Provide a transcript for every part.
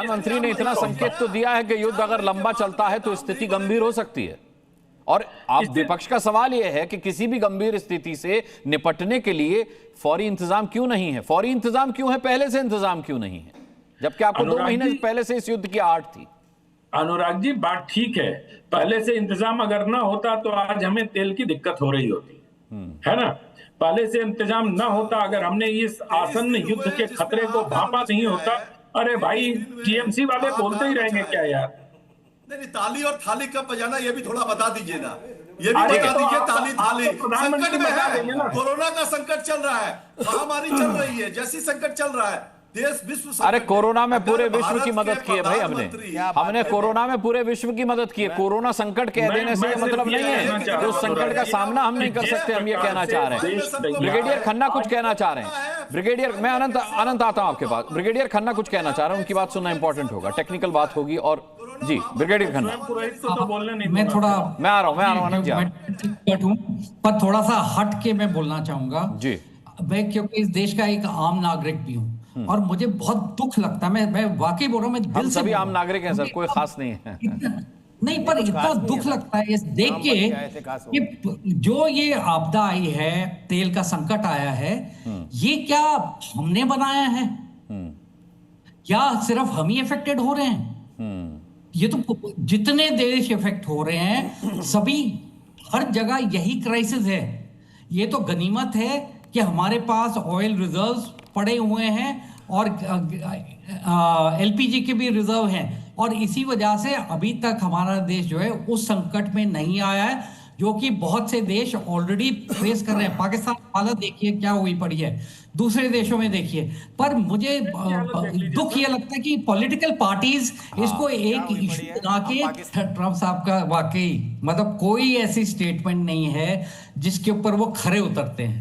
प्रधानमंत्री ने इतना संकेत तो दिया है कि युद्ध अगर लंबा चलता है तो स्थिति गंभीर हो सकती है। और आप विपक्ष का सवाल यह है कि किसी भी गंभीर स्थिति से निपटने के लिए फौरी इंतजाम क्यों नहीं है? फौरी इंतजाम क्यों है, पहले से इंतजाम क्यों नहीं है, जबकि आपको 2 महीने पहले से इस युद्ध की आहट थी? अनुराग जी, बात ठीक है, पहले से इंतजाम अगर ना होता तो आज हमें तेल की दिक्कत हो रही होती, है ना। पहले से इंतजाम ना होता, अगर हमने इस आसन्न युद्ध के खतरे को भांपा नहीं होता, अरे भाई टीएमसी वाले बोलते ही रहेंगे क्या यार। नहीं, ताली और थाली कब बजाना ये भी थोड़ा बता दीजिए ना, ये भी बता दीजिए। ताली थाली संकट में है, कोरोना का संकट चल रहा है, महामारी चल रही है, जैसी संकट चल रहा है, देश विश्व। अरे कोरोना में पूरे विश्व की मदद की है भाई, हमने कोरोना में पूरे विश्व की मदद की है। कोरोना संकट कह देने से मतलब नहीं है कि उस संकट का सामना हम नहीं कर सकते, हम ये कहना चाह रहे हैं। ब्रिगेडियर खन्ना कुछ कहना चाह रहे हैं। ब्रिगेडियर, मैं अनंत आता हूं आपके पास। ब्रिगेडियर खन्ना कुछ कहना चाह रहे हैं, उनकी बात सुनना इंपॉर्टेंट होगा, टेक्निकल बात होगी। और जी ब्रिगेडियर खन्ना, मैं आ रहा हूं आनंद जी, पर थोड़ा सा हट के मैं बोलना चाहूंगा जी। मैं क्योंकि इस देश का एक आम नागरिक भी हूँ और मुझे बहुत दुख लगता है, मैं वाकई बोल रहा हूँ, मैं दिल से सभी आम नागरिक हैं सर, कोई खास नहीं है। नहीं, पर इतना दुख लगता है इस देख के कि जो ये आपदा आई है, तेल का संकट आया है, ये क्या हमने बनाया है या सिर्फ हम ही इफेक्टेड हो रहे हैं? ये तो जितने देश इफेक्ट हो रहे हैं, सभी हर जगह यही क्राइसिस है। ये तो गनीमत है कि हमारे पास ऑयल रिजर्व्स पड़े हुए हैं और एलपीजी के भी रिजर्व हैं, और इसी वजह से अभी तक हमारा देश जो है उस संकट में नहीं आया है जो कि बहुत से देश ऑलरेडी फेस कर रहे हैं। पाकिस्तान हालत देखिए क्या हुई पड़ी है, दूसरे देशों में देखिए। पर मुझे दुख ये लगता है कि पॉलिटिकल पार्टीज इसको एक इशू बना के, ट्रंप साहब का वाकई मतलब कोई ऐसी स्टेटमेंट नहीं है जिसके ऊपर वो खरे उतरते हैं।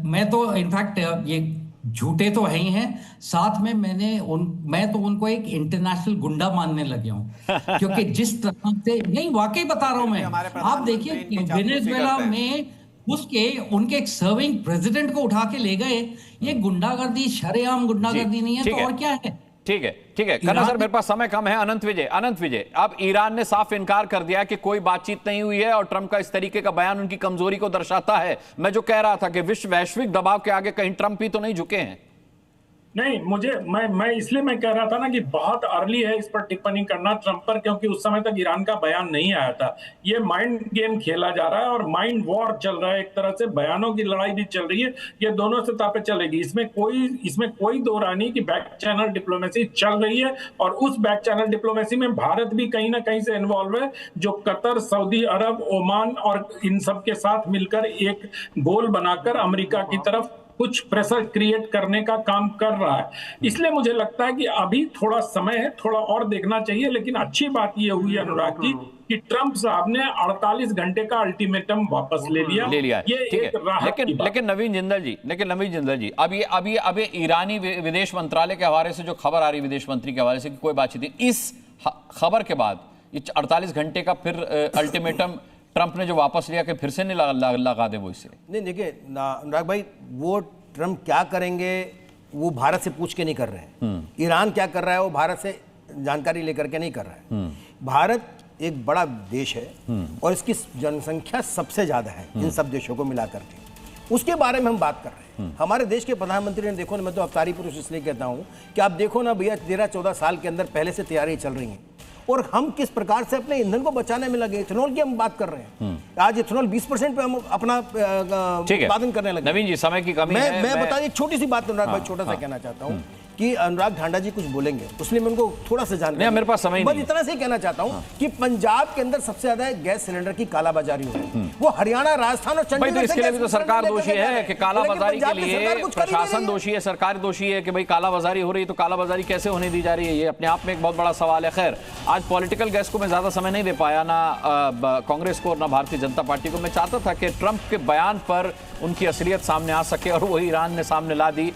मैं तो इनफैक्ट ये झूठे तो है ही हैं, साथ में मैं तो उनको एक इंटरनेशनल गुंडा मानने लगे हूं, क्योंकि जिस तरह से, नहीं वाकई बता रहा हूं मैं, आप देखिए वेनेजुएला में उसके उनके एक सर्विंग प्रेसिडेंट को उठा के ले गए। ये गुंडागर्दी, शरेआम गुंडागर्दी नहीं है तो और क्या है? ठीक है खन्ना सर, मेरे पास समय कम है। अनंत विजय, अब ईरान ने साफ इनकार कर दिया कि कोई बातचीत नहीं हुई है और ट्रंप का इस तरीके का बयान उनकी कमजोरी को दर्शाता है। मैं जो कह रहा था कि वैश्विक दबाव के आगे कहीं ट्रंप ही तो नहीं झुके हैं। नहीं, मैं इसलिए मैं कह रहा था ना कि बहुत अर्ली है इस पर टिप्पणी करना ट्रंप पर, क्योंकि उस समय तक ईरान का बयान नहीं आया था। ये माइंड गेम खेला जा रहा है और माइंड वॉर चल रहा है, एक तरह से बयानों की लड़ाई भी चल रही है। ये दोनों से तापे चलेगी, इसमें कोई दो राय नहीं कि बैक चैनल डिप्लोमेसी चल रही है। और उस बैक चैनल डिप्लोमेसी में भारत भी कहीं ना कहीं से इन्वॉल्व है, जो कतर, सऊदी अरब, ओमान और इन सब के साथ मिलकर एक गोल बनाकर अमेरिका की तरफ कुछ प्रेशर क्रिएट करने का काम कर रहा है। इसलिए मुझे लगता है कि अभी थोड़ा समय है, थोड़ा और देखना चाहिए। लेकिन अच्छी बात यह हुई अनुराग जी कि ट्रंप साहब ने 48 घंटे का अल्टीमेटम वापस ले लिया। ये एक राहत की बात। लेकिन नवीन जिंदल जी, अब ये ईरानी विदेश मंत्रालय के हवाले से जो खबर आ रही विदेश मंत्री के हवाले से कि कोई बातचीत नहीं, इस खबर के बाद ये 48 घंटे का फिर अल्टीमेटम ट्रंप ने जो वापस लिया कि फिर से नहीं लगा दे वो इसे? नहीं, देखिए अनुराग भाई, वो ट्रंप क्या करेंगे वो भारत से पूछ के नहीं कर रहे हैं। ईरान क्या कर रहा है वो भारत से जानकारी लेकर के नहीं कर रहा है। भारत एक बड़ा देश है और इसकी जनसंख्या सबसे ज्यादा है इन सब देशों को मिलाकर के, उसके बारे में हम बात कर रहे हैं। हमारे देश के प्रधानमंत्री ने, देखो ना, मैं तो अवतारी पुरुष इसलिए कहता हूं कि आप देखो ना भैया, 13-14 साल के अंदर पहले से तैयारी चल रही है और हम किस प्रकार से अपने ईंधन को बचाने में लगे। इथेनॉल की हम बात कर रहे हैं, आज इथेनॉल 20% पे हम अपना उत्पादन करने लगे। नवीन जी, समय की कमी है, मैं बता एक छोटी सी बात अनुराग भाई, छोटा सा कहना चाहता हूं कि अनुराग ढांडा जी कुछ बोलेंगे, उसलिए मैं उनको थोड़ा सा जानकारी, मेरे पास समय नहीं, बस इतना से कहना चाहता हूं कि पंजाब के अंदर सबसे ज्यादा गैस सिलेंडर की कालाबाजारी हो रही है। वो हरियाणा, राजस्थान और चंडीगढ़, तो इसके लिए भी तो सरकार दोषी है कि कालाबाजारी के लिए प्रशासन दोषी है, सरकार दोषी है कि भाई कालाबाजारी हो रही है, तो कालाबाजारी कैसे होने दी जा रही है, ये अपने आप में एक बहुत बड़ा सवाल है। खैर, आज पॉलिटिकल गैस को मैं ज्यादा समय नहीं दे पाया, ना कांग्रेस को और ना भारतीय जनता पार्टी को। मैं चाहता था कि ट्रंप के बयान पर उनकी असलियत सामने आ सके और वो ईरान ने सामने ला दी।